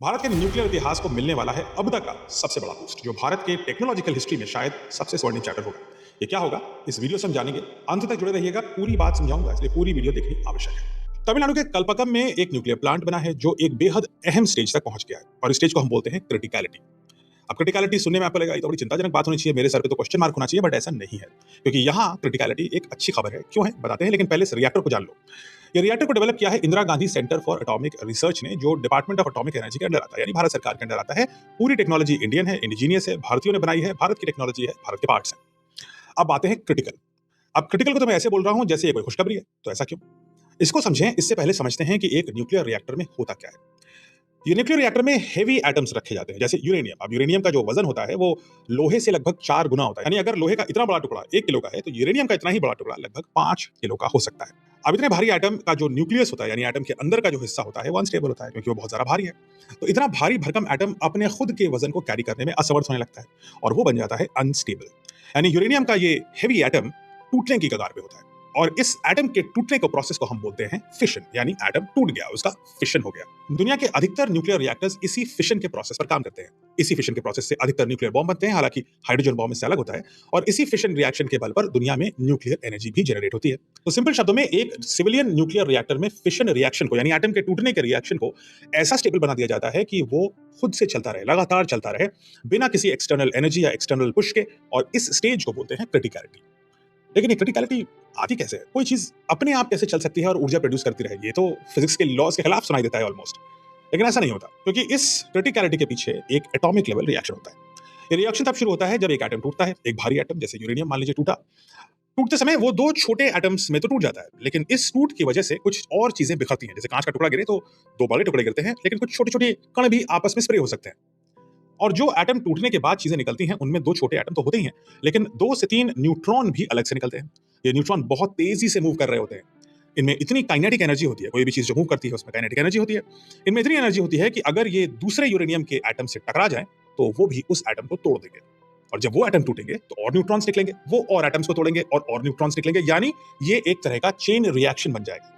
भारत के न्यूक्लियर इतिहास को मिलने वाला है अब तक का सबसे बड़ा बूस्ट, जो भारत के टेक्नोलॉजिकल हिस्ट्री में शायद सबसे स्वर्णिम चैप्टर होगा। ये क्या होगा, इस वीडियो से हम जानेंगे। अंत तक जुड़े रहिएगा, पूरी बात समझाऊंगा, इसलिए पूरी वीडियो देखनी आवश्यक है। तमिलनाडु के कल्पकम में एक न्यूक्लियर प्लांट बना है जो एक बेहद अहम स्टेज तक पहुंच गया है, और इस स्टेज को हम बोलते हैं क्रिटिकलिटी। अब क्रिटिकलिटी सुनने में आपको लगेगा ये तो बड़ी चिंताजनक बात होनी चाहिए, मेरे सर पे तो क्वेश्चन मार्क होना चाहिए, बट ऐसा नहीं है, क्योंकि यहाँ क्रिटिकलिटी एक अच्छी खबर है। क्यों है बताते हैं, लेकिन पहले इस रिएक्टर को जान लो। ये रिएक्टर को डेवलप किया है Indira Gandhi centre for atomic research ने, जो डिपार्टमेंट ऑफ एटॉमिक एनर्जी के अंडर आता है, यानी भारत सरकार के अंडर आता है। पूरी टेक्नोलॉजी इंडियन है, इंडिजीनियस है, भारतीयों ने बनाई है, भारत की टेक्नोलॉजी है, भारत के पार्ट्स हैं। अब आते हैं क्रिटिकल। अब क्रिटिकल को तो मैं ऐसे बोल रहा हूं जैसे ये कोई खुशखबरी है, तो ऐसा क्यों? इसको समझें, इससे पहले समझते हैं कि एक न्यूक्लियर रिएक्टर में होता क्या है। ये न्यूक्लियर रिएक्टर में हेवी एटम्स रखे जाते हैं, जैसे यूरेनियम। अब यूरेनियम का जो वजन होता है वो लोहे से लगभग 4 गुना होता है, यानी अगर लोहे का इतना बड़ा टुकड़ा 1 किलो का है, तो यूरेनियम का इतना ही बड़ा टुकड़ा लगभग 5 किलो का हो सकता है। अब इतने भारी एटम का जो न्यूक्लियस होता है, यानी एटम के अंदर का जो हिस्सा होता है, वो अनस्टेबल होता है, क्योंकि वो बहुत ज्यादा भारी है। तो इतना भारी भरकम एटम अपने खुद के वजन को कैरी करने में असमर्थ होने लगता है, और वो बन जाता है अनस्टेबल। यानी यूरेनियम का ये हेवी एटम टूटने की कगार पे होता है, और इस एटम के टूटने को प्रोसेस को हम बोलते हैं फिशन, यानी एटम टूट गया, उसका फिशन हो गया। दुनिया के अधिकतर न्यूक्लियर रिएक्टर्स इसी फिशन के प्रोसेस पर काम करते हैं। इसी फिशन के प्रोसेस से अधिकतर न्यूक्लियर बॉम्ब बनते हैं, हालांकि हाइड्रोजन बॉम्ब इससे अलग होता है। और इसी फिशन रिएक्शन के बल पर दुनिया में न्यूक्लियर एनर्जी भी जनरेट होती है। तो सिंपल शब्दों में, एक सिविलियन न्यूक्लियर रिएक्टर में फिशन रिएक्शन को, यानी एटम के टूटने के रिएक्शन को ऐसा स्टेबल बना दिया जाता है कि वो खुद से चलता रहे, लगातार चलता रहे, बिना किसी एक्सटर्नल एनर्जी या एक्सटर्नल पुश के। और इस स्टेज को बोलते हैं क्रिटिकलिटी। लेकिन ये क्रिटिकलिटी आती कैसे है? कोई चीज अपने आप कैसे चल सकती है और ऊर्जा प्रोड्यूस करती रहेगी? ये तो फिजिक्स के लॉज के खिलाफ सुनाई देता है ऑलमोस्ट। लेकिन ऐसा नहीं होता, क्योंकि इस क्रिटिकलिटी के पीछे एक एटॉमिक लेवल रिएक्शन होता है। ये रिएक्शन तब शुरू होता है जब एक एटम टूटता है। एक भारी एटम जैसे यूरेनियम मान लीजिए टूटा। टूटते समय वो दो छोटे एटम्स में तो टूट जाता है, लेकिन इस टूट की वजह से कुछ और चीजें बिखरती हैं। जैसे कांच का टुकड़ा गिरे तो दो बड़े टुकड़े गिरते हैं, लेकिन कुछ छोटे छोटे कण भी आपस में स्प्रे हो सकते हैं। और जो एटम टूटने के बाद चीजें निकलती हैं, उनमें दो छोटे एटम तो होते ही हैं, लेकिन 2 से 3 न्यूट्रॉन भी अलग से निकलते हैं। ये न्यूट्रॉन बहुत तेजी से मूव कर रहे होते हैं। इनमें इतनी काइनेटिक एनर्जी होती है, कोई भी चीज जो मूव करती है उसमें काइनेटिक एनर्जी होती है। इनमें इतनी एनर्जी होती है कि अगर ये दूसरे यूरेनियम के एटम से टकरा जाए, तो वो भी उस एटम को तोड़ देंगे। और जब वो एटम टूटेंगे तो और न्यूट्रॉन्स निकलेंगे, वो और एटम्स को तोड़ेंगे और न्यूट्रॉन्स निकलेंगे, यानी ये एक तरह का चेन रिएक्शन बन जाएगा।